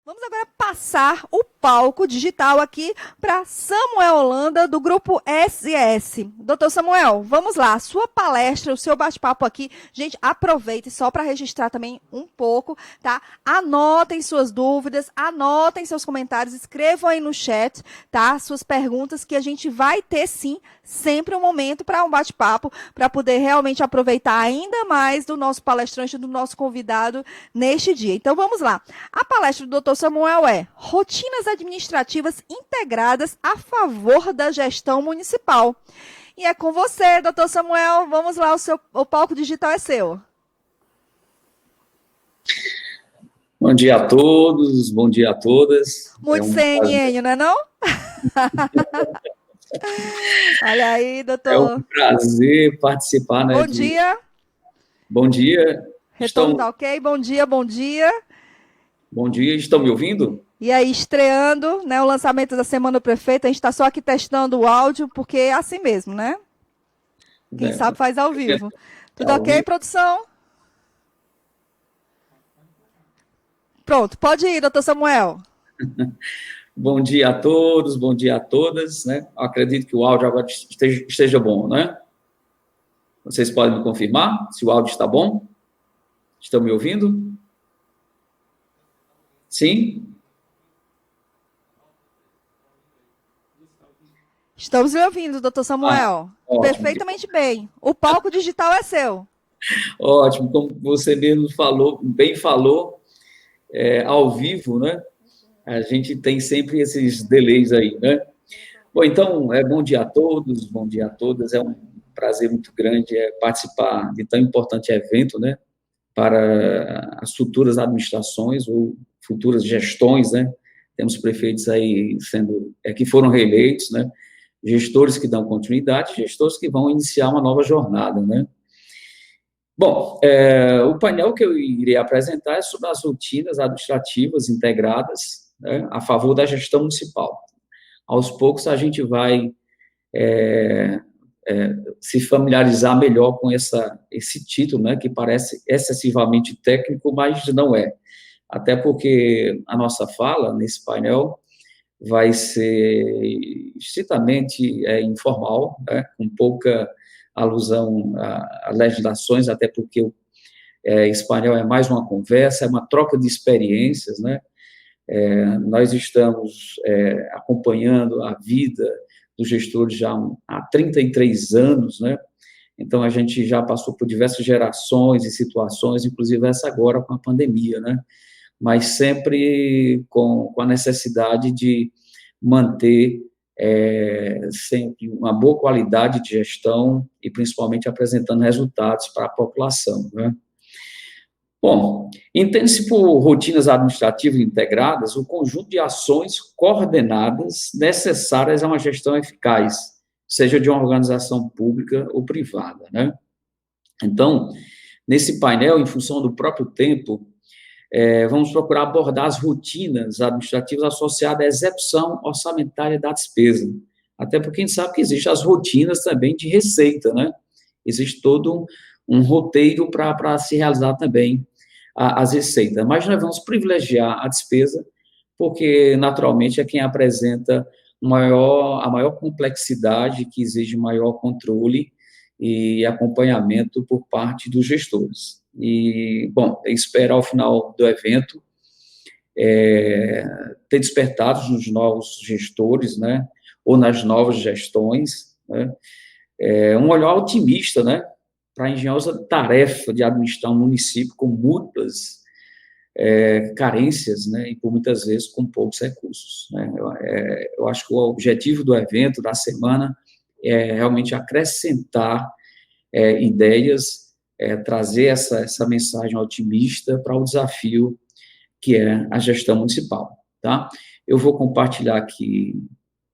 Vamos agora passar o palco digital aqui para Samuel Holanda, do grupo SES. Doutor Samuel, vamos lá. Sua palestra, o seu bate-papo aqui. Gente, aproveite só para registrar também um pouco, tá? Anotem suas dúvidas, anotem seus comentários, escrevam aí no chat, tá? Suas perguntas, que a gente vai ter, sim, sempre um momento para um bate-papo, para poder realmente aproveitar ainda mais do nosso palestrante, do nosso convidado neste dia. Então, vamos lá. A palestra do Dr. Samuel é Rotinas Administrativas Integradas a Favor da Gestão Municipal. E é com você, Dr. Samuel. Vamos lá, o palco digital é seu. Bom dia a todos, bom dia a todas. Muito CNN, não é não? Olha aí, É um doutor. prazer participar, né? Bom dia. Bom dia. Retorno tá ok? Bom dia, bom dia. Bom dia, estão me ouvindo? E aí, estreando, né, o lançamento da Semana do Prefeito, a gente está só aqui testando o áudio, porque é assim mesmo, né? Quem sabe faz ao vivo. Tudo ok, produção? Pronto, pode ir, doutor Samuel. Bom dia a todos, bom dia a todas, né? Acredito que o áudio agora esteja bom, né? Vocês podem me confirmar se o áudio está bom? Estão me ouvindo? Sim? Estamos lhe ouvindo, doutor Samuel. Perfeitamente bem. O palco digital é seu. Ótimo, como você mesmo falou, bem falou, ao vivo, né? A gente tem sempre esses delays aí, né? Bom, então, bom dia a todos, bom dia a todas. É um prazer muito grande participar de tão importante evento, né? Para as futuras administrações ou futuras gestões, né? Temos prefeitos aí que foram reeleitos, né? Gestores que dão continuidade, gestores que vão iniciar uma nova jornada, né? Bom, o painel que eu irei apresentar é sobre as rotinas administrativas integradas, né, a favor da gestão municipal. Aos poucos a gente vai se familiarizar melhor com esse título, né, que parece excessivamente técnico, mas não é. Até porque a nossa fala nesse painel vai ser estritamente informal, né, com pouca alusão a legislações, até porque o espanhol é mais uma conversa, é uma troca de experiências, né? Nós estamos acompanhando a vida dos gestores já há 33 anos, né? Então, a gente já passou por diversas gerações e situações, inclusive essa agora com a pandemia, né? Mas sempre com a necessidade de manter sempre uma boa qualidade de gestão e principalmente apresentando resultados para a população, né? Bom, entende-se por rotinas administrativas integradas o conjunto de ações coordenadas necessárias a uma gestão eficaz, seja de uma organização pública ou privada, né? Então, nesse painel, em função do próprio tempo, vamos procurar abordar as rotinas administrativas associadas à execução orçamentária da despesa. Até porque a gente sabe que existem as rotinas também de receita, né? Existe todo um roteiro para se realizar também as receitas. Mas nós vamos privilegiar a despesa, porque, naturalmente, é quem apresenta a maior complexidade, que exige maior controle e acompanhamento por parte dos gestores. E, bom, espero ao final do evento ter despertado nos novos gestores, né, ou nas novas gestões, né, um olhar otimista, né, para a engenhosa tarefa de administrar um município com múltiplas carências, né, e por muitas vezes com poucos recursos, né. Eu acho que o objetivo do evento, da semana, é realmente acrescentar ideias, trazer essa mensagem otimista para o desafio que é a gestão municipal, tá? Eu vou compartilhar aqui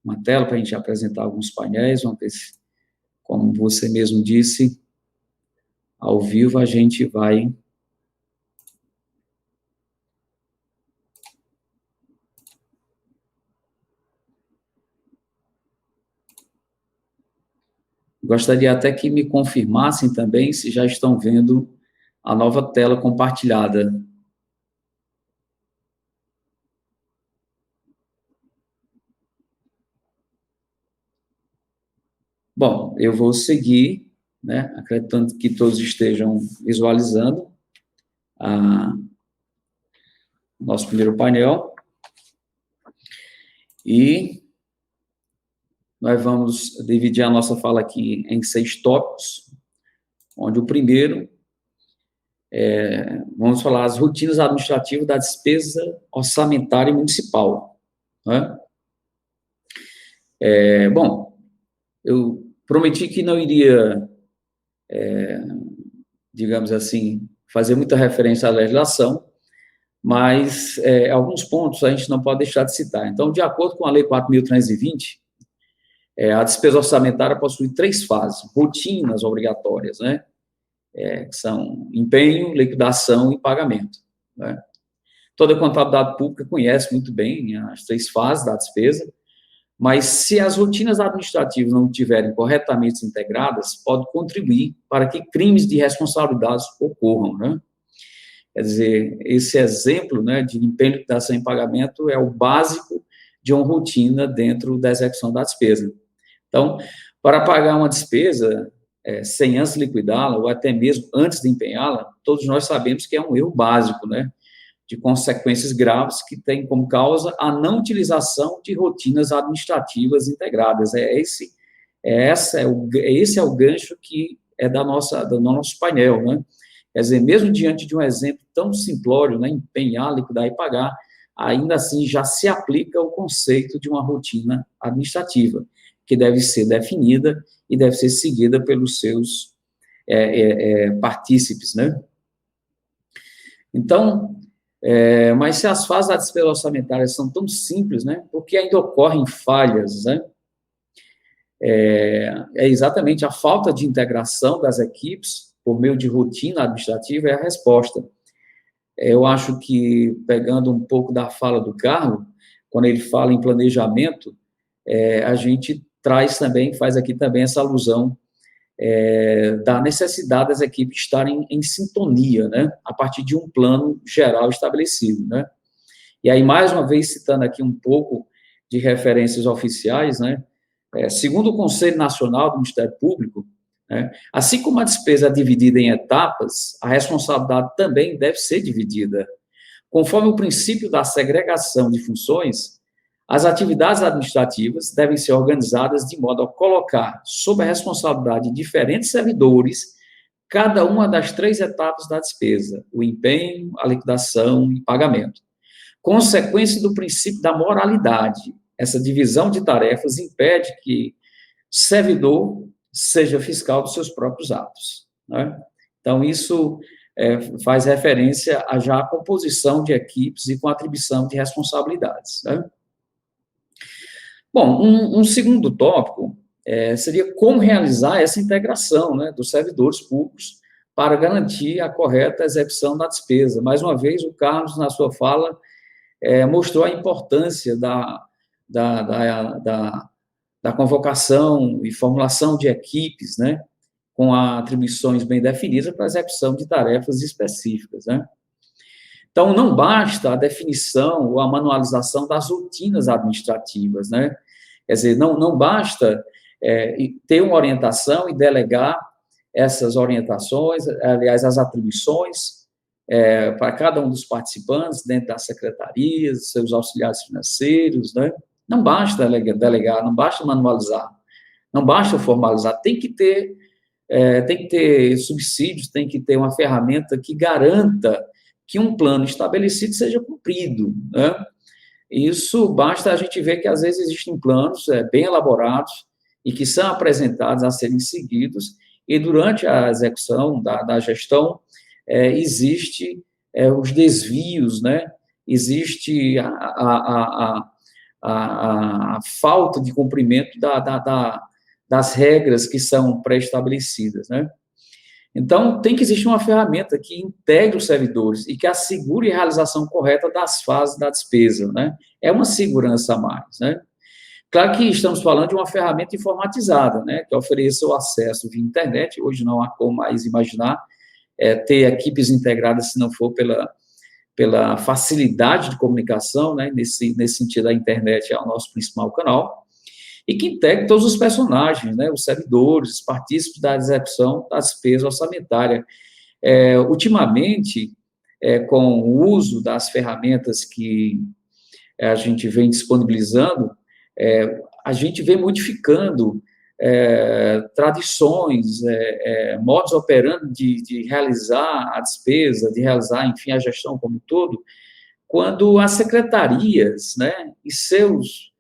uma tela para a gente apresentar alguns painéis, uma vez, como você mesmo disse, ao vivo a gente vai gostaria até que me confirmassem também se já estão vendo a nova tela compartilhada. Bom, eu vou seguir, né, acreditando que todos estejam visualizando nosso primeiro painel. E nós vamos dividir a nossa fala aqui em 6 tópicos, onde o primeiro vamos falar as rotinas administrativas da despesa orçamentária municipal, né? Bom, eu prometi que não iria, digamos assim, fazer muita referência à legislação, mas alguns pontos a gente não pode deixar de citar. Então, de acordo com a Lei 4.320, a despesa orçamentária possui 3 fases, rotinas obrigatórias, né? Que são empenho, liquidação e pagamento, né? Toda contabilidade pública conhece muito bem as 3 fases da despesa, mas se as rotinas administrativas não estiverem corretamente integradas, pode contribuir para que crimes de responsabilidade ocorram, né? Quer dizer, esse exemplo, né, de empenho, liquidação e pagamento é o básico de uma rotina dentro da execução da despesa. Então, para pagar uma despesa, sem antes liquidá-la, ou até mesmo antes de empenhá-la, todos nós sabemos que é um erro básico, né, de consequências graves que tem como causa a não utilização de rotinas administrativas integradas. Esse é o gancho que é do nosso painel, né? Quer dizer, mesmo diante de um exemplo tão simplório, né, empenhar, liquidar e pagar, ainda assim já se aplica o conceito de uma rotina administrativa, que deve ser definida e deve ser seguida pelos seus partícipes, né? Então, mas se as fases da despesa orçamentária são tão simples, né, porque ainda ocorrem falhas, né? Exatamente a falta de integração das equipes por meio de rotina administrativa é a resposta. Eu acho que, pegando um pouco da fala do Carlos, quando ele fala em planejamento, a gente faz aqui também essa alusão da necessidade das equipes estarem em sintonia, né, a partir de um plano geral estabelecido, né. E aí, mais uma vez, citando aqui um pouco de referências oficiais, né, segundo o Conselho Nacional do Ministério Público, né, assim como a despesa é dividida em etapas, a responsabilidade também deve ser dividida. Conforme o princípio da segregação de funções, as atividades administrativas devem ser organizadas de modo a colocar sob a responsabilidade de diferentes servidores cada uma das 3 etapas da despesa, o empenho, a liquidação e pagamento. Consequência do princípio da moralidade, essa divisão de tarefas impede que servidor seja fiscal dos seus próprios atos, né? Então, isso faz referência a já a composição de equipes e com atribuição de responsabilidades, né? Bom, um segundo tópico seria como realizar essa integração, né, dos servidores públicos para garantir a correta execução da despesa. Mais uma vez, o Carlos, na sua fala, mostrou a importância da convocação e formulação de equipes, né, com atribuições bem definidas para a execução de tarefas específicas, né. Então, não basta a definição ou a manualização das rotinas administrativas, né. Quer dizer, não basta ter uma orientação e delegar essas orientações, aliás, as atribuições para cada um dos participantes dentro das secretarias, seus auxiliares financeiros, né. Não basta delegar, não basta manualizar, não basta formalizar, tem que ter subsídios, tem que ter uma ferramenta que garanta que um plano estabelecido seja cumprido, né? Isso basta a gente ver que, às vezes, existem planos bem elaborados e que são apresentados a serem seguidos, e durante a execução da gestão, existe os desvios, né? Existe a falta de cumprimento das regras que são pré-estabelecidas, né? Então, tem que existir uma ferramenta que integre os servidores e que assegure a realização correta das fases da despesa, né? É uma segurança a mais, né? Claro que estamos falando de uma ferramenta informatizada, né, que ofereça o acesso via internet. Hoje não há como mais imaginar ter equipes integradas se não for pela facilidade de comunicação, né, nesse sentido a internet é o nosso principal canal. e que integre todos os personagens, né, os servidores, os partícipes da execução da despesa orçamentária. Ultimamente, com o uso das ferramentas que a gente vem disponibilizando, a gente vem modificando tradições, modos operando de realizar a despesa, de realizar, enfim, a gestão como um todo, quando as secretarias, né, e seus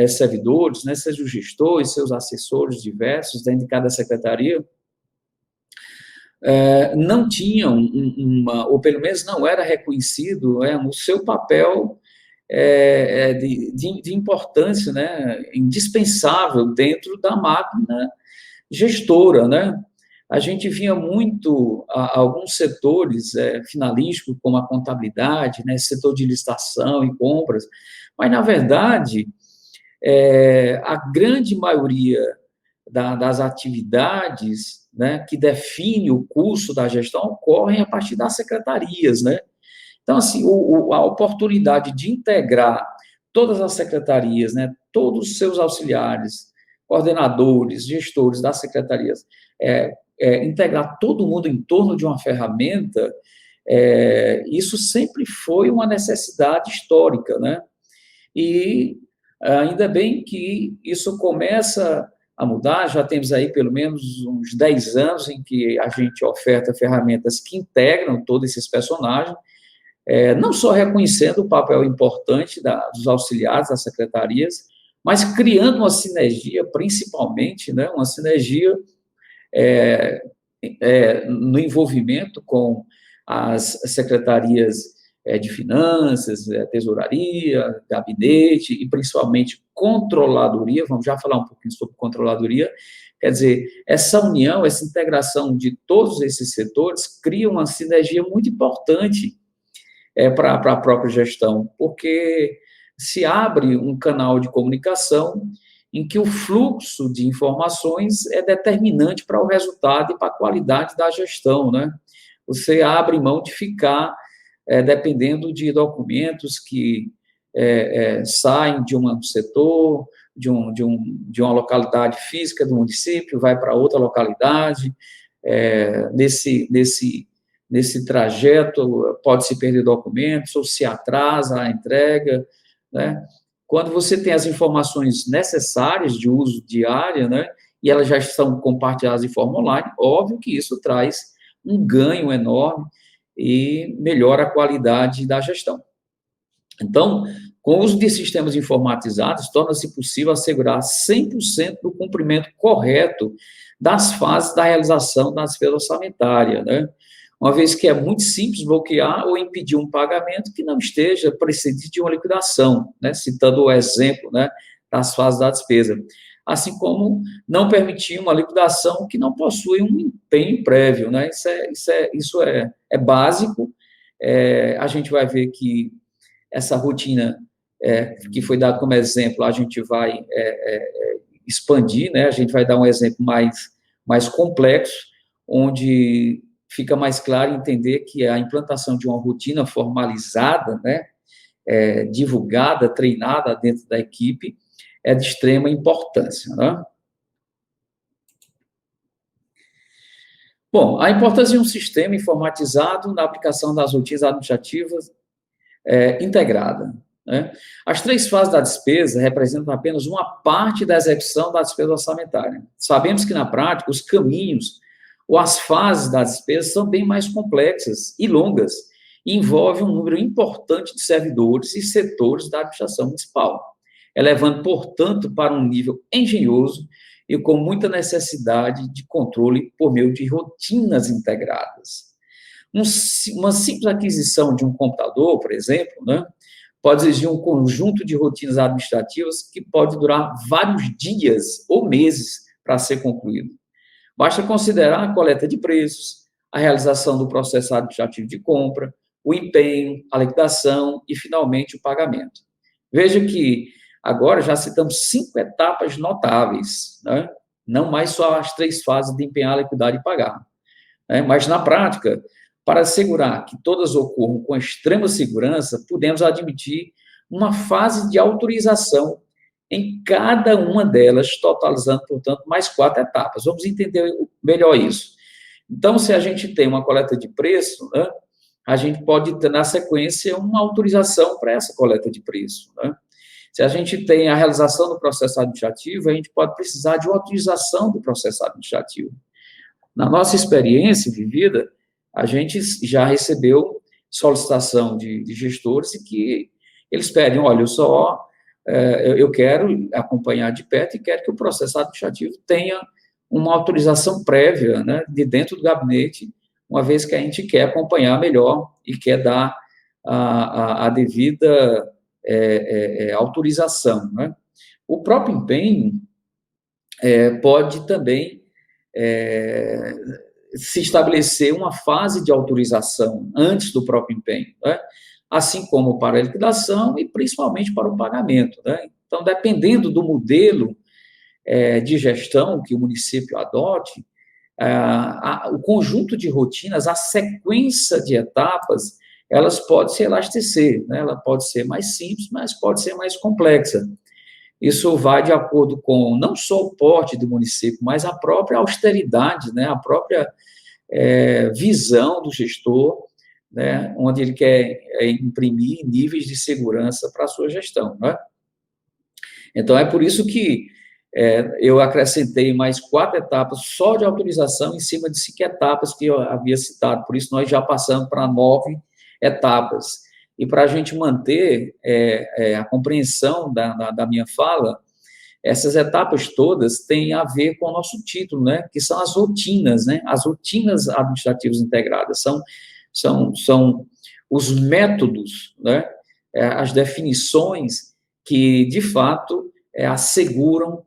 servidores, né, seus gestores, seus assessores diversos dentro de cada secretaria, não tinham ou pelo menos não era reconhecido o seu papel de importância, né, indispensável dentro da máquina gestora, né? A gente via muito alguns setores finalísticos, como a contabilidade, né, setor de licitação e compras, mas, na verdade, a grande maioria das atividades, né, que define o curso da gestão ocorrem a partir das secretarias, né? Então, assim, a oportunidade de integrar todas as secretarias, né, todos os seus auxiliares, coordenadores, gestores das secretarias, integrar todo mundo em torno de uma ferramenta, isso sempre foi uma necessidade histórica, né? E ainda bem que isso começa a mudar, já temos aí pelo menos uns 10 anos em que a gente oferta ferramentas que integram todos esses personagens, não só reconhecendo o papel importante dos auxiliares, das secretarias, mas criando uma sinergia, principalmente, né, uma sinergia no envolvimento com as secretarias de finanças, tesouraria, gabinete e, principalmente, controladoria. Vamos já falar um pouquinho sobre controladoria. Quer dizer, essa união, essa integração de todos esses setores cria uma sinergia muito importante para a própria gestão, porque se abre um canal de comunicação em que o fluxo de informações é determinante para o resultado e para a qualidade da gestão, né? Você abre mão de ficar dependendo de documentos que saem de um setor, de uma localidade física do município, vai para outra localidade, nesse trajeto pode-se perder documentos, ou se atrasa a entrega, né? Quando você tem as informações necessárias de uso diário, né, e elas já estão compartilhadas em forma online, óbvio que isso traz um ganho enorme e melhora a qualidade da gestão. Então, com o uso de sistemas informatizados, torna-se possível assegurar 100% do cumprimento correto das fases da realização da despesa orçamentária, né? Uma vez que é muito simples bloquear ou impedir um pagamento que não esteja precedido de uma liquidação, né? Citando o exemplo, né, das fases da despesa. Assim como não permitir uma liquidação que não possui um empenho prévio, né? Isso é básico. A gente vai ver que essa rotina que foi dada como exemplo, a gente vai expandir, né? A gente vai dar um exemplo mais complexo, onde fica mais claro entender que a implantação de uma rotina formalizada, né, divulgada, treinada dentro da equipe, é de extrema importância, né? Bom, a importância de um sistema informatizado na aplicação das rotinas administrativas integrada, né? As 3 fases da despesa representam apenas uma parte da execução da despesa orçamentária. Sabemos que, na prática, os caminhos ou as fases da despesa são bem mais complexas e longas, e envolvem um número importante de servidores e setores da administração municipal, elevando, portanto, para um nível engenhoso e com muita necessidade de controle por meio de rotinas integradas. Uma simples aquisição de um computador, por exemplo, né, pode exigir um conjunto de rotinas administrativas que pode durar vários dias ou meses para ser concluído. Basta considerar a coleta de preços, a realização do processo administrativo de compra, o empenho, a liquidação e, finalmente, o pagamento. Veja que agora já citamos 5 etapas notáveis, né? Não mais só as 3 fases de empenhar, liquidar e pagar, né? Mas, na prática, para assegurar que todas ocorram com extrema segurança, podemos admitir uma fase de autorização em cada uma delas, totalizando, portanto, mais 4 etapas. Vamos entender melhor isso. Então, se a gente tem uma coleta de preço, né, a gente pode ter, na sequência, uma autorização para essa coleta de preço, né? Se a gente tem a realização do processo administrativo, a gente pode precisar de uma autorização do processo administrativo. Na nossa experiência vivida, a gente já recebeu solicitação de gestores e que eles pedem, olha, eu quero acompanhar de perto e quero que o processo administrativo tenha uma autorização prévia, né, de dentro do gabinete, uma vez que a gente quer acompanhar melhor e quer dar a devida autorização, né? O próprio empenho pode também se estabelecer uma fase de autorização antes do próprio empenho, né? Assim como para a liquidação e principalmente para o pagamento, né? Então, dependendo do modelo de gestão que o município adote, o conjunto de rotinas, a sequência de etapas, elas podem se elastecer, né? Ela pode ser mais simples, mas pode ser mais complexa. Isso vai de acordo com não só o porte do município, mas a própria austeridade, né? A própria visão do gestor, né? Onde ele quer imprimir níveis de segurança para a sua gestão, né? Então, é por isso que eu acrescentei mais 4 etapas só de autorização em cima de 5 etapas que eu havia citado. Por isso, nós já passamos para 9 etapas. E para a gente manter a compreensão da minha fala, essas etapas todas têm a ver com o nosso título, né? Que são as rotinas, né? As rotinas administrativas integradas. São os métodos, né? As definições que, de fato, asseguram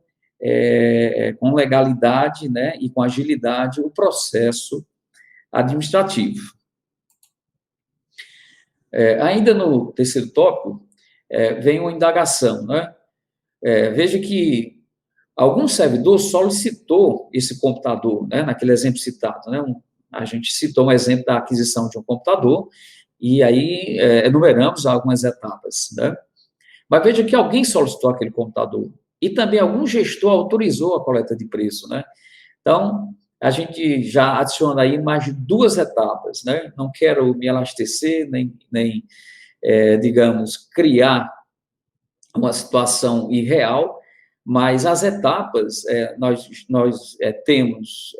com legalidade, né, e com agilidade o processo administrativo. Ainda no terceiro tópico, vem uma indagação, né? Veja que algum servidor solicitou esse computador, né, naquele exemplo citado, né? A gente citou um exemplo da aquisição de um computador, e aí enumeramos algumas etapas, né? Mas veja que alguém solicitou aquele computador, e também algum gestor autorizou a coleta de preço, né? Então, a gente já adiciona aí mais de 2 etapas, né? Não quero me elastecer, nem digamos, criar uma situação irreal, mas as etapas, nós temos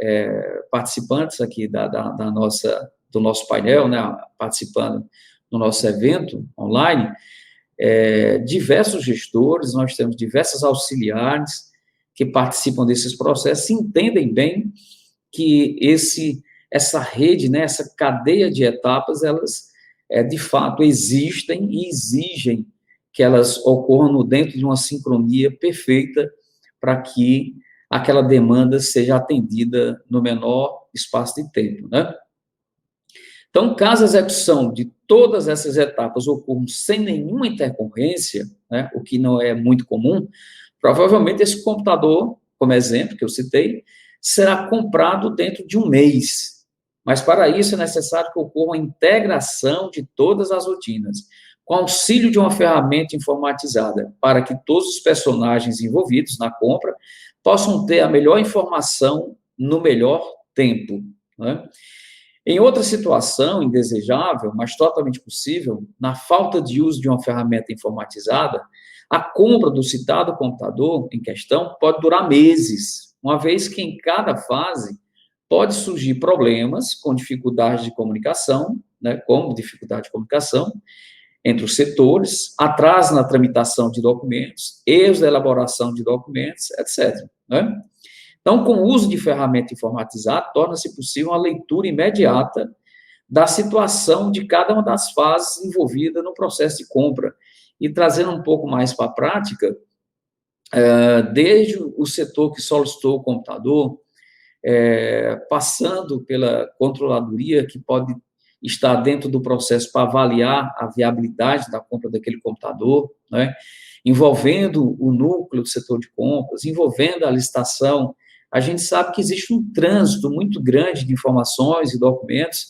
participantes aqui do nosso painel, né? Participando do nosso evento online, diversos gestores, nós temos diversos auxiliares que participam desses processos e entendem bem que essa rede, né, essa cadeia de etapas, elas, de fato, existem e exigem que elas ocorram dentro de uma sincronia perfeita para que aquela demanda seja atendida no menor espaço de tempo, né? Então, caso a execução de todas essas etapas ocorram sem nenhuma intercorrência, né, o que não é muito comum, provavelmente esse computador, como exemplo que eu citei, será comprado dentro de um mês. Mas, para isso, é necessário que ocorra uma integração de todas as rotinas, com auxílio de uma ferramenta informatizada, para que todos os personagens envolvidos na compra possam ter a melhor informação no melhor tempo, né? Em outra situação indesejável, mas totalmente possível, na falta de uso de uma ferramenta informatizada, a compra do citado computador em questão pode durar meses, uma vez que em cada fase pode surgir problemas com dificuldade de comunicação, né, como dificuldade de comunicação entre os setores, atraso na tramitação de documentos, erros da elaboração de documentos, etc., né? Então, com o uso de ferramenta informatizada, torna-se possível uma leitura imediata da situação de cada uma das fases envolvidas no processo de compra. E trazendo um pouco mais para a prática, desde o setor que solicitou o computador, passando pela controladoria, que pode estar dentro do processo para avaliar a viabilidade da compra daquele computador, né? Envolvendo o núcleo do setor de compras, envolvendo a licitação. A gente sabe que existe um trânsito muito grande de informações e documentos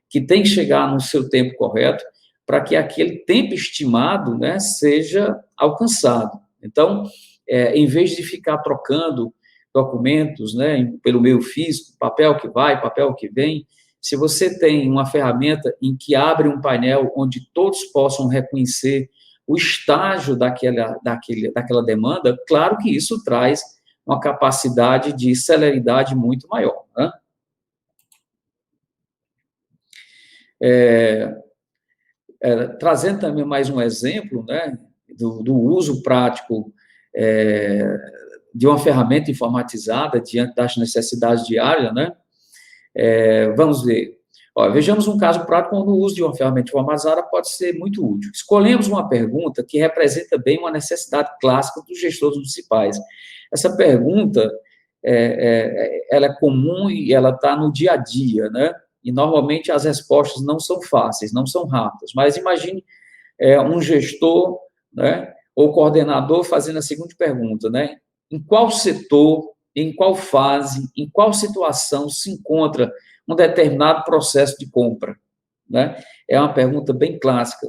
que tem que chegar no seu tempo correto para que aquele tempo estimado, né, seja alcançado. Então, em vez de ficar trocando documentos, né, pelo meio físico, papel que vai, papel que vem, se você tem uma ferramenta em que abre um painel onde todos possam reconhecer o estágio daquela demanda, claro que isso traz uma capacidade de celeridade muito maior, né? Trazendo também mais um exemplo, né, do uso prático de uma ferramenta informatizada diante das necessidades diárias, né? Vamos ver. Vejamos um caso prático onde o uso de uma ferramenta informatizada pode ser muito útil. Escolhemos uma pergunta que representa bem uma necessidade clássica dos gestores municipais. Essa pergunta, ela é comum e ela está no dia a dia, né? E, normalmente, as respostas não são fáceis, não são rápidas. Mas imagine um gestor, né, ou coordenador fazendo a seguinte pergunta, né? Em qual setor, em qual fase, em qual situação se encontra um determinado processo de compra, né? É uma pergunta bem clássica.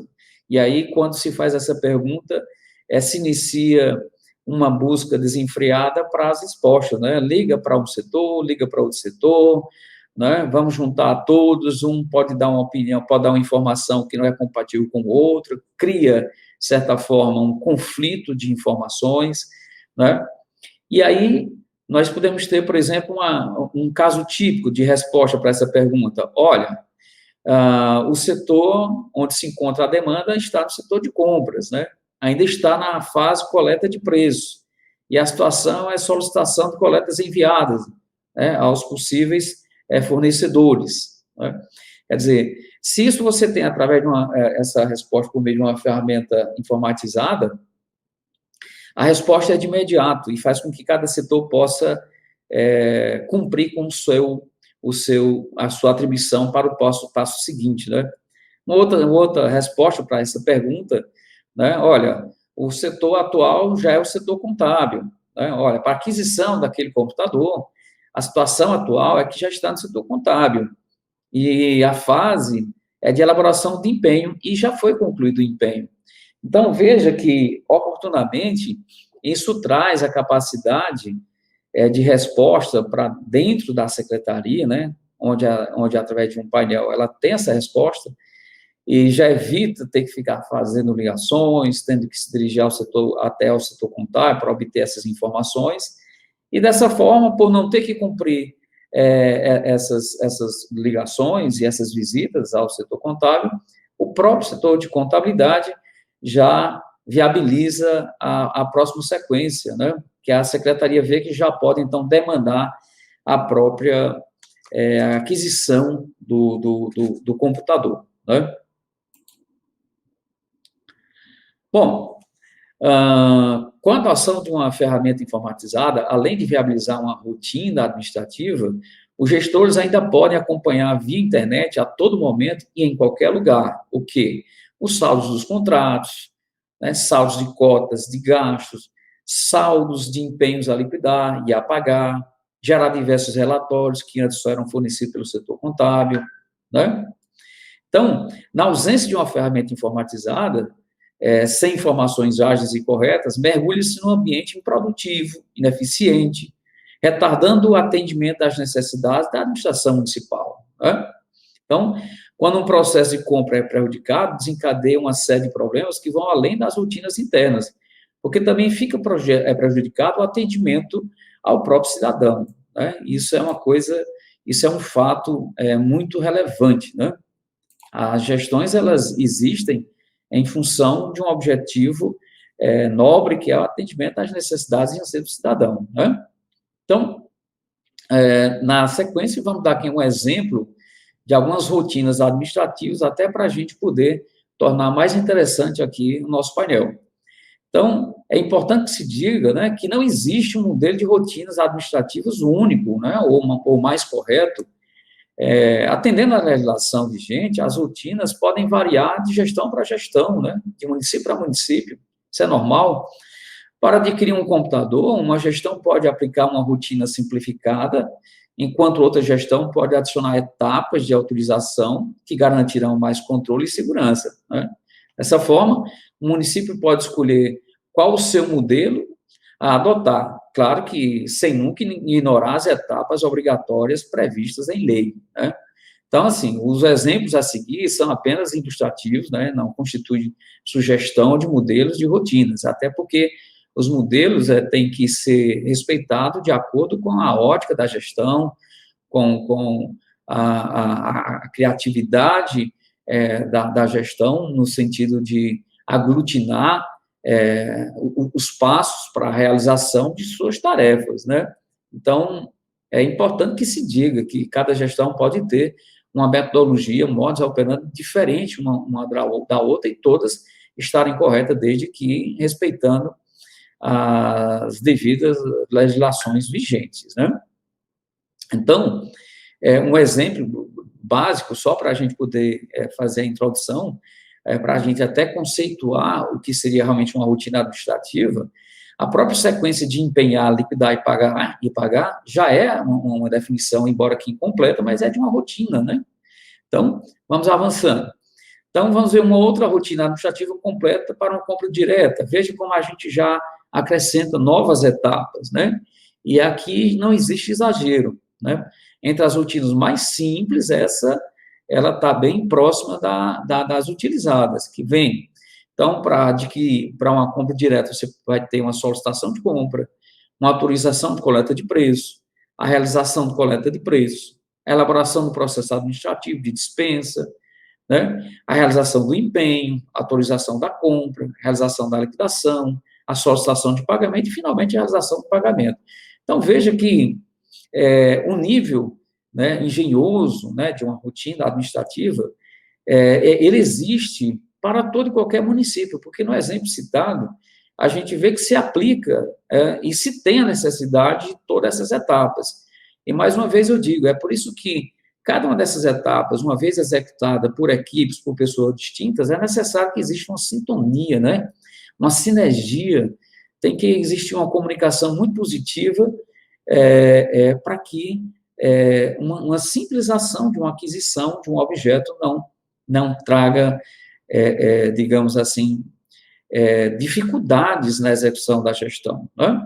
E aí, quando se faz essa pergunta, se inicia uma busca desenfreada para as respostas, né? Liga para um setor, liga para outro setor, né? Vamos juntar todos, um pode dar uma opinião, pode dar uma informação que não é compatível com o outro, cria, de certa forma, um conflito de informações, né? E aí, nós podemos ter, por exemplo, um caso típico de resposta para essa pergunta. Olha, o setor onde se encontra a demanda está no setor de compras, né? Ainda está na fase coleta de preços. E a situação é solicitação de coletas enviadas, né, aos possíveis fornecedores, né? Quer dizer, se isso você tem através de essa resposta por meio de uma ferramenta informatizada, a resposta é de imediato e faz com que cada setor possa cumprir com a sua atribuição para o passo seguinte, né? Uma outra resposta para essa pergunta, né? Olha, o setor atual já é o setor contábil, né? Olha, para a aquisição daquele computador, a situação atual é que já está no setor contábil e a fase é de elaboração de empenho e já foi concluído o empenho. Então, veja que, oportunamente, isso traz a capacidade de resposta para dentro da secretaria, né, onde, através de um painel, ela tem essa resposta, e já evita ter que ficar fazendo ligações, tendo que se dirigir até ao setor contábil para obter essas informações, e dessa forma, por não ter que cumprir essas ligações e essas visitas ao setor contábil, o próprio setor de contabilidade já viabiliza a próxima sequência, né? Que a secretaria vê que já pode, então, demandar a própria aquisição do computador, né? Bom, quanto à ação de uma ferramenta informatizada, além de viabilizar uma rotina administrativa, os gestores ainda podem acompanhar via internet a todo momento e em qualquer lugar. O quê? Os saldos dos contratos, né, saldos de cotas de gastos, saldos de empenhos a liquidar e a pagar, gerar diversos relatórios que antes só eram fornecidos pelo setor contábil, né? Então, na ausência de uma ferramenta informatizada, sem informações ágeis e corretas, mergulha-se num ambiente improdutivo, ineficiente, retardando o atendimento às necessidades da administração municipal, né? Então, quando um processo de compra é prejudicado, desencadeia uma série de problemas que vão além das rotinas internas, porque também fica prejudicado o atendimento ao próprio cidadão, né? Isso é um fato muito relevante, né? As gestões, elas existem em função de um objetivo nobre, que é o atendimento às necessidades e anseios do cidadão, né? Então, na sequência, vamos dar aqui um exemplo de algumas rotinas administrativas, até para a gente poder tornar mais interessante aqui o nosso painel. Então, é importante que se diga, né, que não existe um modelo de rotinas administrativas único, né, ou mais correto. Atendendo à legislação vigente, as rotinas podem variar de gestão para gestão, né, de município para município, isso é normal. Para adquirir um computador, uma gestão pode aplicar uma rotina simplificada, enquanto outra gestão pode adicionar etapas de autorização que garantirão mais controle e segurança, né? Dessa forma, o município pode escolher qual o seu modelo, a adotar. Claro que sem nunca ignorar as etapas obrigatórias previstas em lei, né? Então, assim, os exemplos a seguir são apenas ilustrativos, né? Não constituem sugestão de modelos de rotinas, até porque os modelos têm que ser respeitados de acordo com a ótica da gestão, com a criatividade da gestão, no sentido de aglutinar os passos para a realização de suas tarefas, né? Então, é importante que se diga que cada gestão pode ter uma metodologia, um modus operandi diferente uma da outra, e todas estarem corretas, desde que respeitando as devidas legislações vigentes, né? Então, um exemplo básico, só para a gente poder fazer a introdução, para a gente até conceituar o que seria realmente uma rotina administrativa, a própria sequência de empenhar, liquidar e pagar já é uma definição, embora que incompleta, mas é de uma rotina, né? Então, vamos avançando. Então, vamos ver uma outra rotina administrativa completa para uma compra direta. Veja como a gente já acrescenta novas etapas, né? E aqui não existe exagero, né? Entre as rotinas mais simples, ela está bem próxima das utilizadas, que vem. Então, para uma compra direta, você vai ter uma solicitação de compra, uma autorização de coleta de preço, a realização de coleta de preço, a elaboração do processo administrativo de dispensa, né? A realização do empenho, a autorização da compra, a realização da liquidação, a solicitação de pagamento e, finalmente, a realização do pagamento. Então, veja que o nível, né, engenhoso, né, de uma rotina administrativa, ele existe para todo e qualquer município, porque no exemplo citado, a gente vê que se aplica e se tem a necessidade de todas essas etapas. E, mais uma vez, eu digo, é por isso que cada uma dessas etapas, uma vez executada por equipes, por pessoas distintas, é necessário que exista uma sintonia, né? Uma sinergia, tem que existir uma comunicação muito positiva para que uma simples ação de uma aquisição de um objeto não traga, digamos assim, dificuldades na execução da gestão, né?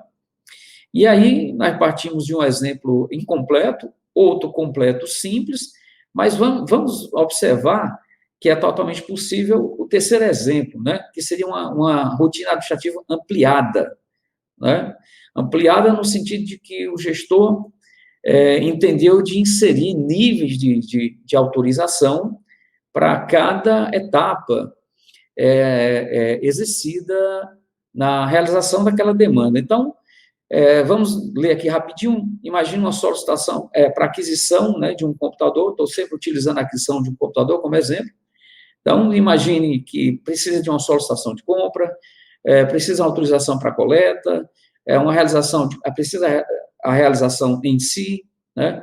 E aí, nós partimos de um exemplo incompleto, outro completo simples, mas vamos observar que é totalmente possível o terceiro exemplo, né? Que seria uma rotina administrativa ampliada, né? Ampliada no sentido de que o gestor entendeu de inserir níveis de autorização para cada etapa exercida na realização daquela demanda. Então, vamos ler aqui rapidinho. Imagina uma solicitação para aquisição, né, de um computador. Estou sempre utilizando a aquisição de um computador como exemplo. Então, imagine que precisa de uma solicitação de compra, precisa de uma autorização para coleta, precisa a realização em si, né?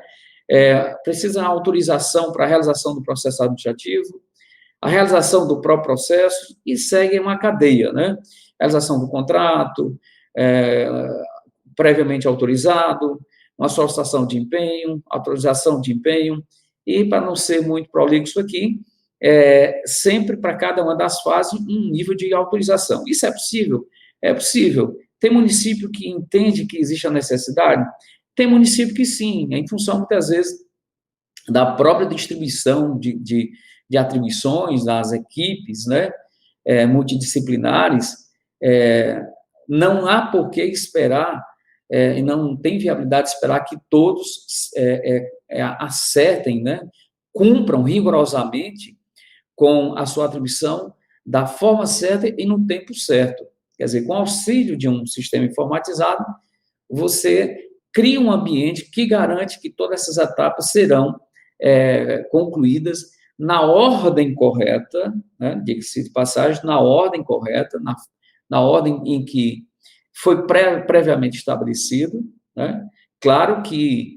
Precisa de uma autorização para a realização do processo administrativo, a realização do próprio processo, e segue uma cadeia, né? Realização do contrato, previamente autorizado, uma solicitação de empenho, autorização de empenho, e, para não ser muito prolixo aqui, sempre para cada uma das fases um nível de autorização. Isso é possível? É possível. Tem município que entende que existe a necessidade? Tem município que sim, em função, muitas vezes, da própria distribuição de atribuições das equipes, né, multidisciplinares, não há por que esperar, e não tem viabilidade de esperar que todos acertem, né, cumpram rigorosamente com a sua atribuição da forma certa e no tempo certo. Quer dizer, com auxílio de um sistema informatizado, você cria um ambiente que garante que todas essas etapas serão concluídas na ordem correta, né, diga-se de passagem, na ordem correta, na ordem em que foi previamente estabelecido, né? Claro que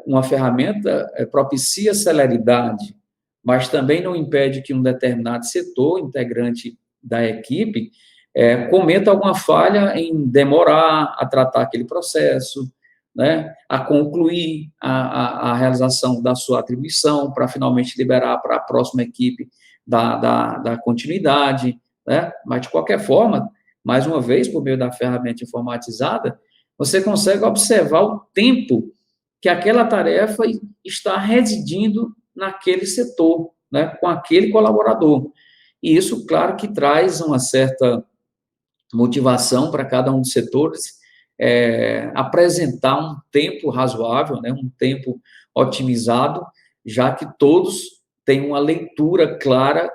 uma ferramenta propicia celeridade, mas também não impede que um determinado setor integrante da equipe cometa alguma falha em demorar a tratar aquele processo, né, a concluir a realização da sua atribuição, para finalmente liberar para a próxima equipe da continuidade, né? Mas, de qualquer forma, mais uma vez, por meio da ferramenta informatizada, você consegue observar o tempo que aquela tarefa está residindo naquele setor, né, com aquele colaborador. E isso, claro, que traz uma certa motivação para cada um dos setores, apresentar um tempo razoável, né, um tempo otimizado, já que todos têm uma leitura clara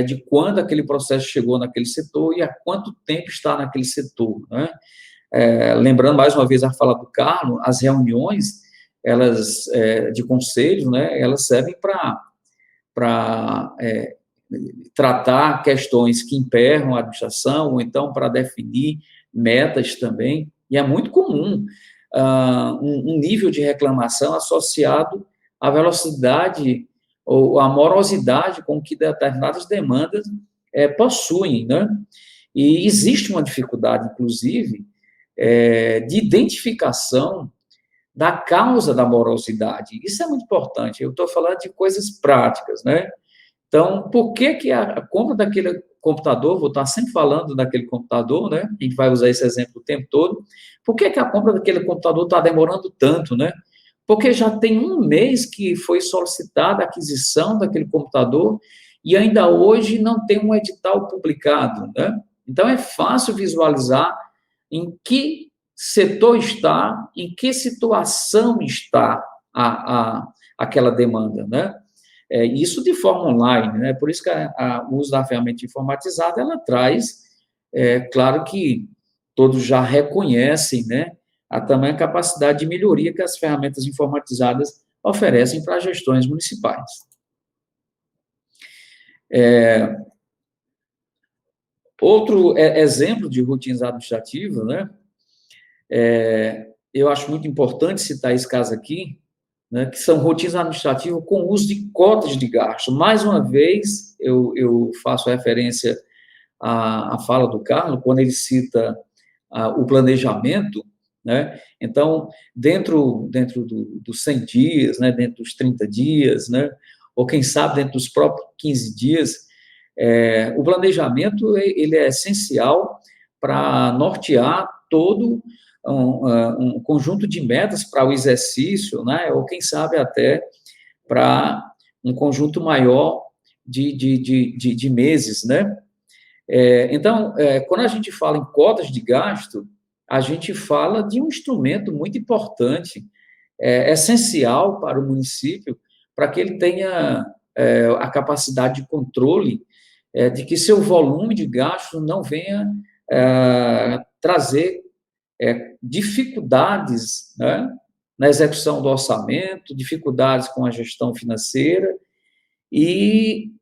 de quando aquele processo chegou naquele setor e há quanto tempo está naquele setor, né? Lembrando mais uma vez a fala do Carlos, as reuniões, elas de conselho, né, elas servem para tratar questões que emperram a administração, ou então para definir metas também, e é muito comum um nível de reclamação associado à velocidade ou à morosidade com que determinadas demandas possuem, né? E existe uma dificuldade, inclusive, de identificação da causa da morosidade. Isso é muito importante. Eu estou falando de coisas práticas, né? Então, por que a compra daquele computador, vou estar sempre falando daquele computador, né? A gente vai usar esse exemplo o tempo todo. Por que a compra daquele computador está demorando tanto, né? Porque já tem um mês que foi solicitada a aquisição daquele computador e ainda hoje não tem um edital publicado, né? Então, é fácil visualizar em que setor está, em que situação está aquela demanda, né? Isso de forma online, né? Por isso que o uso da ferramenta informatizada, ela traz, claro que todos já reconhecem, né, a tamanha capacidade de melhoria que as ferramentas informatizadas oferecem para as gestões municipais. Outro exemplo de rotinas administrativas, né, eu acho muito importante citar esse caso aqui, né, que são rotinas administrativas com uso de cotas de gasto. Mais uma vez, eu faço referência à fala do Carlos, quando ele cita o planejamento, né? Então, dentro dos 100 dias, né, dentro dos 30 dias, né, ou quem sabe dentro dos próprios 15 dias, o planejamento ele é essencial para nortear todo um conjunto de metas para o exercício, né, ou quem sabe até para um conjunto maior de meses, né? Então, quando a gente fala em cotas de gasto, a gente fala de um instrumento muito importante, essencial para o município, para que ele tenha a capacidade de controle de que seu volume de gasto não venha trazer dificuldades, né, na execução do orçamento, dificuldades com a gestão financeira, e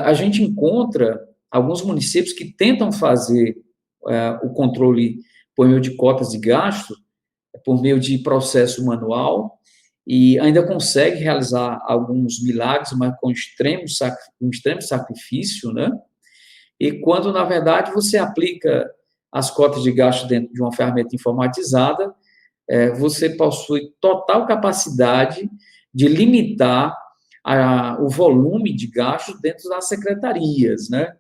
a gente encontra alguns municípios que tentam fazer o controle por meio de cotas de gasto, por meio de processo manual, e ainda consegue realizar alguns milagres, mas com extremo sacrifício, né? E quando, na verdade, você aplica as cotas de gasto dentro de uma ferramenta informatizada, você possui total capacidade de limitar o volume de gastos dentro das secretarias, né?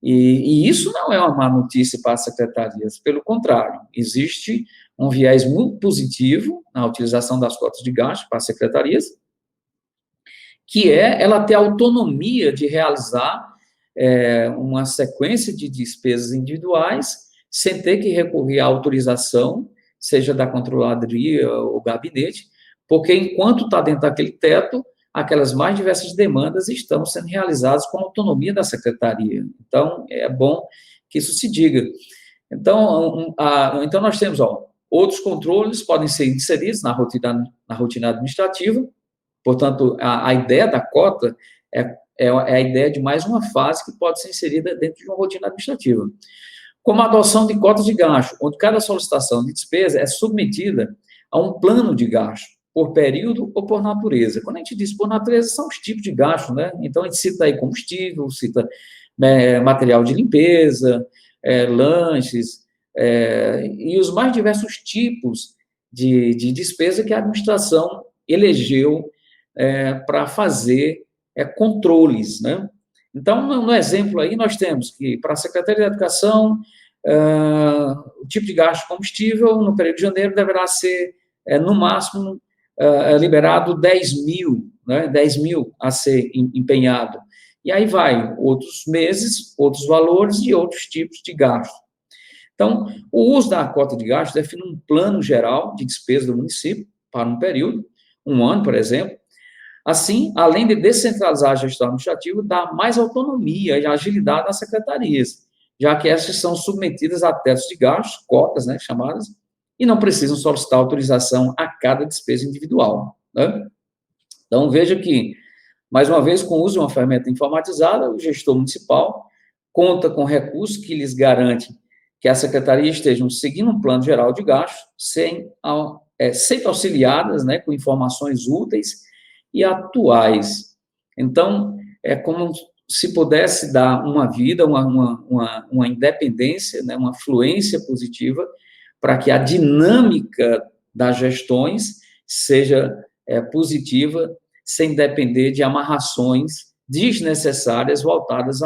E isso não é uma má notícia para as secretarias, pelo contrário, existe um viés muito positivo na utilização das cotas de gasto para as secretarias, que é ela ter autonomia de realizar uma sequência de despesas individuais sem ter que recorrer à autorização, seja da controladoria ou gabinete, porque enquanto está dentro daquele teto, aquelas mais diversas demandas estão sendo realizadas com autonomia da secretaria. Então, é bom que isso se diga. Então, então nós temos outros controles podem ser inseridos na rotina administrativa, portanto, a ideia da cota é a ideia de mais uma fase que pode ser inserida dentro de uma rotina administrativa. Como a adoção de cotas de gasto, onde cada solicitação de despesa é submetida a um plano de gasto, por período ou por natureza. Quando a gente diz por natureza, são os tipos de gasto, né? Então, a gente cita aí combustível, cita material de limpeza, lanches, e os mais diversos tipos de despesa que a administração elegeu para fazer controles, né? Então, no exemplo aí, nós temos que, para a Secretaria de Educação, o tipo de gasto de combustível no período de janeiro deverá ser, no máximo, liberado 10 mil, né, 10 mil a ser empenhado. E aí vai outros meses, outros valores e outros tipos de gasto. Então, o uso da cota de gasto define um plano geral de despesa do município para um período, um ano, por exemplo. Assim, além de descentralizar a gestão administrativa, dá mais autonomia e agilidade às secretarias, já que essas são submetidas a tetos de gastos, cotas, né, chamadas, e não precisam solicitar autorização a cada despesa individual, né? Então, veja que, mais uma vez, com o uso de uma ferramenta informatizada, o gestor municipal conta com recursos que lhes garante que a secretaria estejam seguindo um plano geral de gastos, sempre auxiliadas, né, com informações úteis e atuais. Então, é como se pudesse dar uma vida, uma independência, né, uma fluência positiva, para que a dinâmica das gestões seja positiva, sem depender de amarrações desnecessárias voltadas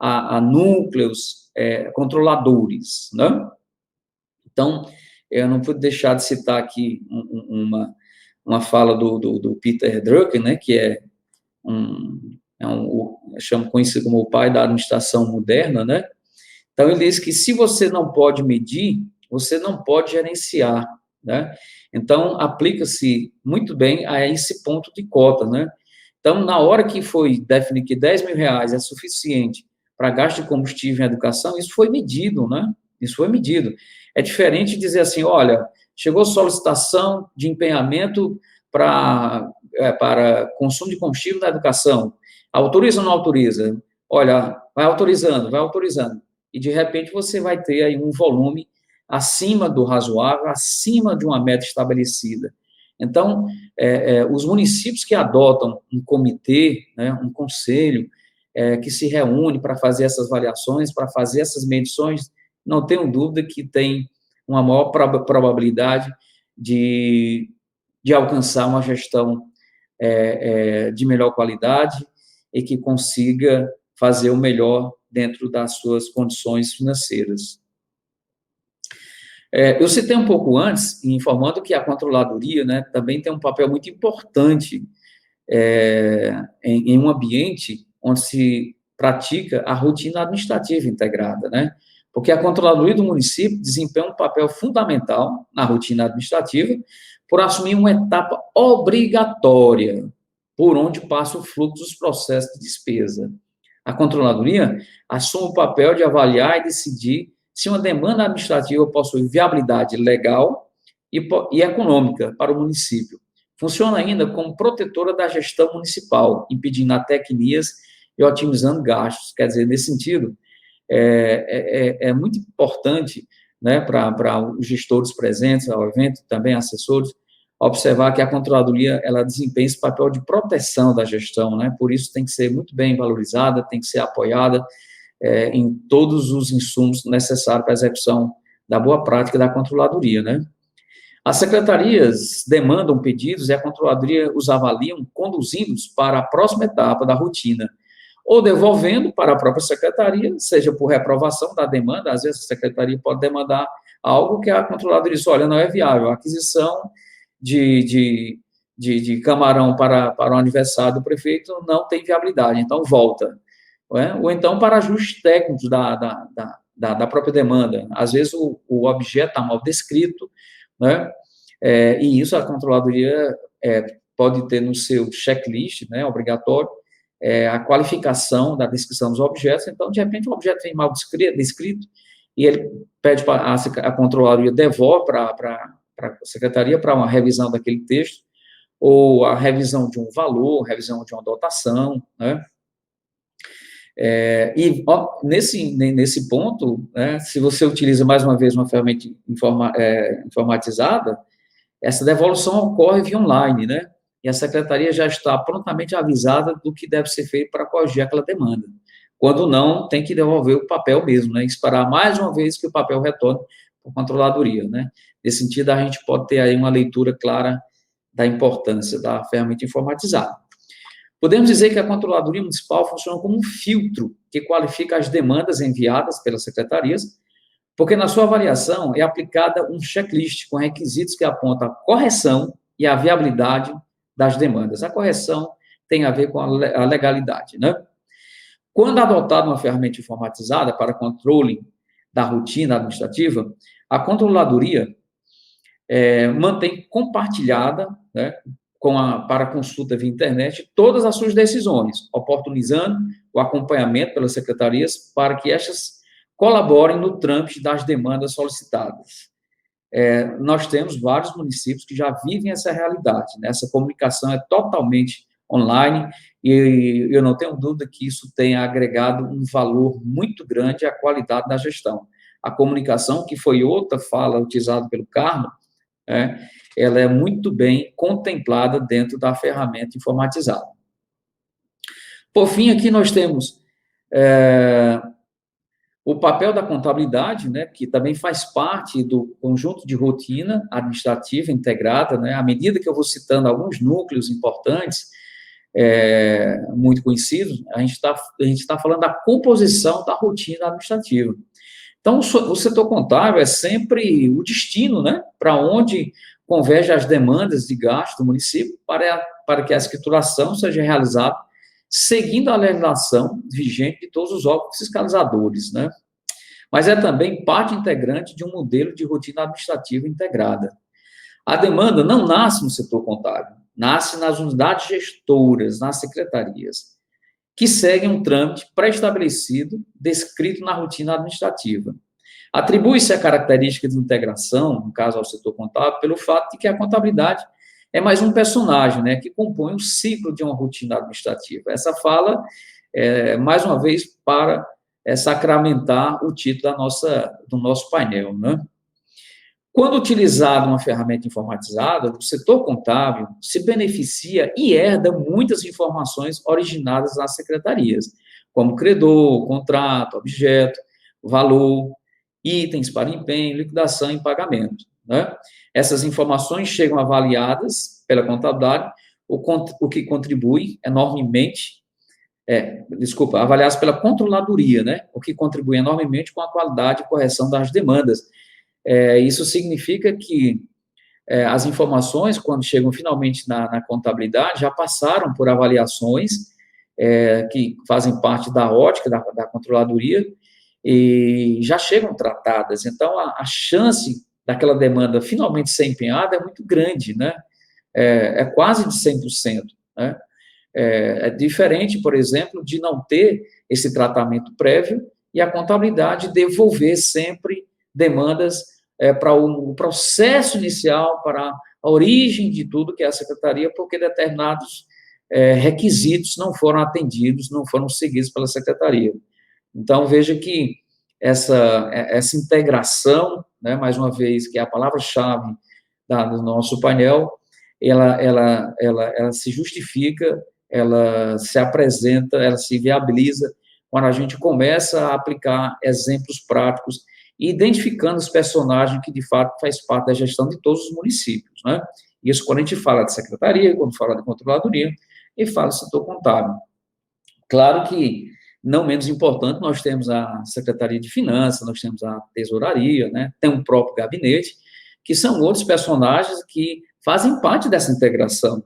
a núcleos controladores, né? Então, eu não pude deixar de citar aqui uma fala do Peter Drucker, né, que chamo conhecido como o pai da administração moderna, né? Então, ele diz que se você não pode medir, você não pode gerenciar, né? Então, aplica-se muito bem a esse ponto de cota, né? Então, na hora que foi definir que 10 mil reais é suficiente para gasto de combustível em educação, isso foi medido, né? Isso foi medido. É diferente de dizer assim, olha, chegou solicitação de empenhamento para consumo de combustível na educação. Autoriza ou não autoriza? Olha, vai autorizando, vai autorizando. E, de repente, você vai ter aí um volume acima do razoável, acima de uma meta estabelecida. Então, os municípios que adotam um comitê, né, um conselho, que se reúne para fazer essas variações, para fazer essas medições, não tenho dúvida que tem uma maior probabilidade de alcançar uma gestão de melhor qualidade e que consiga fazer o melhor dentro das suas condições financeiras. Eu citei um pouco antes, informando que a controladoria, né, também tem um papel muito importante em um ambiente onde se pratica a rotina administrativa integrada, né? Porque a controladoria do município desempenha um papel fundamental na rotina administrativa por assumir uma etapa obrigatória por onde passa o fluxo dos processos de despesa. A controladoria assume o papel de avaliar e decidir se uma demanda administrativa possui viabilidade legal e econômica para o município. Funciona ainda como protetora da gestão municipal, impedindo tecnias e otimizando gastos. Quer dizer, nesse sentido, é muito importante, né, para os gestores presentes ao evento, também assessores, observar que a controladoria, ela desempenha esse papel de proteção da gestão, né, por isso tem que ser muito bem valorizada, tem que ser apoiada em todos os insumos necessários para a execução da boa prática da controladoria, né. As secretarias demandam pedidos e a controladoria os avaliam, conduzindo-os para a próxima etapa da rotina, ou devolvendo para a própria secretaria, seja por reprovação da demanda, às vezes a secretaria pode demandar algo que a controladoria diz, olha, não é viável, a aquisição de camarão para o aniversário do prefeito não tem viabilidade, então volta. Ou então para ajustes técnicos da própria demanda. Às vezes o objeto está mal descrito, né? E isso a controladoria pode ter no seu checklist, né, obrigatório, a qualificação da descrição dos objetos. Então, de repente, o objeto vem mal descrito e ele pede para a controladoria devolve para a secretaria para uma revisão daquele texto, ou a revisão de um valor, revisão de uma dotação, né? Nesse ponto, né, se você utiliza, mais uma vez, uma ferramenta informatizada, essa devolução ocorre via online, né? E a secretaria já está prontamente avisada do que deve ser feito para corrigir aquela demanda. Quando não, tem que devolver o papel mesmo, né? Esperar mais uma vez que o papel retorne para a controladoria, né? Nesse sentido, a gente pode ter aí uma leitura clara da importância da ferramenta informatizada. Podemos dizer que a controladoria municipal funciona como um filtro que qualifica as demandas enviadas pelas secretarias Porque na sua avaliação é aplicada um checklist com requisitos que apontam a correção e a viabilidade das demandas. A correção tem a ver com a legalidade, né? Quando adotada uma ferramenta informatizada para controle da rotina administrativa, a controladoria mantém compartilhada, né, para consulta via internet, todas as suas decisões, oportunizando o acompanhamento pelas secretarias para que estas colaborem no trâmite das demandas solicitadas. Nós temos vários municípios que já vivem essa realidade, né? Essa comunicação é totalmente online e eu não tenho dúvida que isso tenha agregado um valor muito grande à qualidade da gestão. A comunicação, que foi outra fala utilizada pelo Carlos, ela é muito bem contemplada dentro da ferramenta informatizada. Por fim, aqui nós temos o papel da contabilidade, né, que também faz parte do conjunto de rotina administrativa integrada, né, à medida que eu vou citando alguns núcleos importantes, muito conhecidos, a gente tá falando da composição da rotina administrativa. Então, o setor contábil é sempre o destino, né, para onde converge as demandas de gasto do município para que a escrituração seja realizada seguindo a legislação vigente de todos os órgãos fiscalizadores, né? Mas é também parte integrante de um modelo de rotina administrativa integrada. A demanda não nasce no setor contábil, nasce nas unidades gestoras, nas secretarias, que seguem um trâmite pré-estabelecido, descrito na rotina administrativa. Atribui-se a característica de integração, no caso ao setor contábil, pelo fato de que a contabilidade é mais um personagem, né, que compõe o ciclo de uma rotina administrativa. Essa fala, mais uma vez, para sacramentar o título do nosso painel, né? Quando utilizado uma ferramenta informatizada, o setor contábil se beneficia e herda muitas informações originadas nas secretarias, como credor, contrato, objeto, valor, itens para empenho, liquidação e pagamento, né? Essas informações chegam avaliadas pela contabilidade, o que contribui enormemente, avaliadas pela controladoria, né? O que contribui enormemente com a qualidade e correção das demandas. Isso significa que as informações, quando chegam finalmente na contabilidade, já passaram por avaliações que fazem parte da ótica da controladoria e já chegam tratadas. Então, a chance daquela demanda finalmente ser empenhada é muito grande, né? Quase de 100%, né? É diferente, por exemplo, de não ter esse tratamento prévio e a contabilidade devolver sempre demandas para o processo inicial, para a origem de tudo que é a secretaria, porque determinados requisitos não foram atendidos, não foram seguidos pela secretaria. Então, veja que essa integração, né, mais uma vez, que é a palavra-chave do nosso painel, ela se justifica, ela se apresenta, ela se viabiliza quando a gente começa a aplicar exemplos práticos, identificando os personagens que, de fato, faz parte da gestão de todos os municípios, né? Isso quando a gente fala de secretaria, quando fala de controladoria, e fala de setor contábil. Claro que, não menos importante, nós temos a Secretaria de Finanças, nós temos a Tesouraria, né? Tem um próprio gabinete, que são outros personagens que fazem parte dessa integração.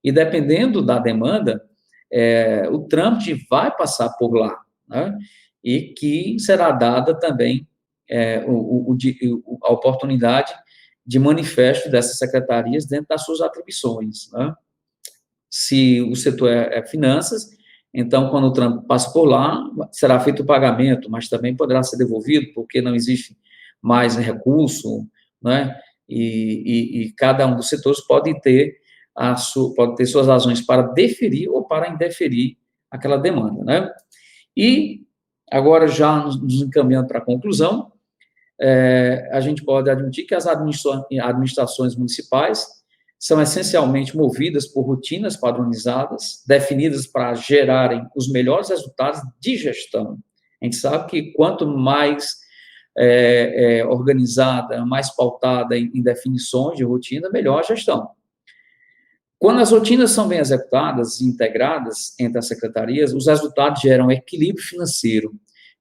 E, dependendo da demanda, o trâmite vai passar por lá, né? E que será dada também a oportunidade de manifesto dessas secretarias dentro das suas atribuições, né? Se o setor é finanças, então, quando o trâmite passa por lá, será feito o pagamento, mas também poderá ser devolvido, porque não existe mais recurso, né? E cada um dos setores pode ter suas razões para deferir ou para indeferir aquela demanda, né? E, agora, já nos encaminhando para a conclusão, a gente pode admitir que as administrações municipais são essencialmente movidas por rotinas padronizadas, definidas para gerarem os melhores resultados de gestão. A gente sabe que quanto mais organizada, mais pautada em definições de rotina, melhor a gestão. Quando as rotinas são bem executadas e integradas entre as secretarias, os resultados geram equilíbrio financeiro,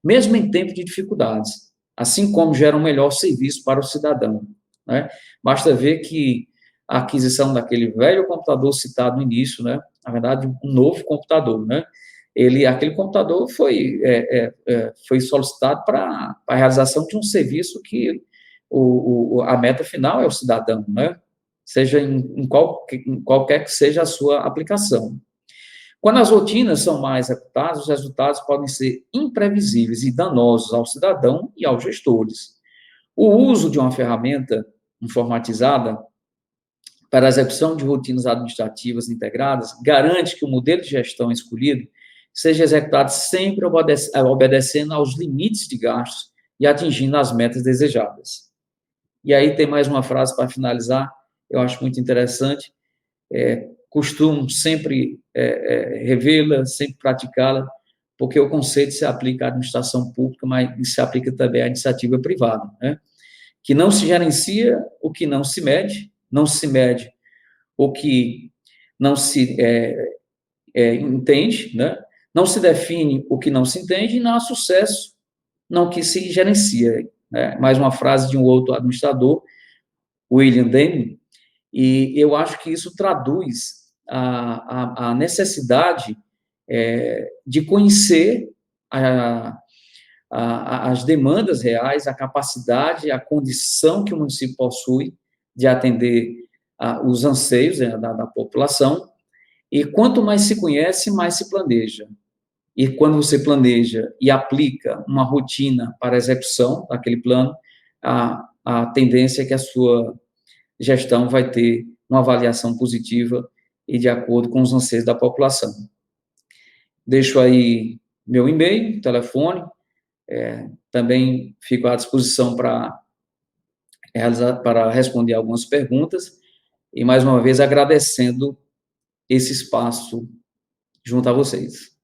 mesmo em tempos de dificuldades. assim como gera um melhor serviço para o cidadão, né? Basta ver que a aquisição daquele velho computador citado no início, né? Na verdade, um novo computador, né? Aquele computador foi solicitado para a realização de um serviço que a meta final é o cidadão, né? Seja em qualquer que seja a sua aplicação. Quando as rotinas são mais executadas, os resultados podem ser imprevisíveis e danosos ao cidadão e aos gestores. O uso de uma ferramenta informatizada para a execução de rotinas administrativas integradas garante que o modelo de gestão escolhido seja executado sempre obedecendo aos limites de gastos e atingindo as metas desejadas. E aí tem mais uma frase para finalizar, eu acho muito interessante, costumo sempre revê-la, sempre praticá-la, porque o conceito se aplica à administração pública, mas se aplica também à iniciativa privada, né? Que não se gerencia o que não se mede, não se mede o que não se entende, né? Não se define o que não se entende e não há sucesso no que se gerencia. Né? Mais uma frase de um outro administrador, William Deming, e eu acho que isso traduz a necessidade de conhecer as demandas reais, a capacidade, a condição que o município possui de atender os anseios da população, e quanto mais se conhece, mais se planeja. E quando você planeja e aplica uma rotina para a execução daquele plano, a tendência é que a sua gestão vai ter uma avaliação positiva e de acordo com os anseios da população. Deixo aí meu e-mail, telefone, também fico à disposição para responder algumas perguntas, e mais uma vez agradecendo esse espaço junto a vocês.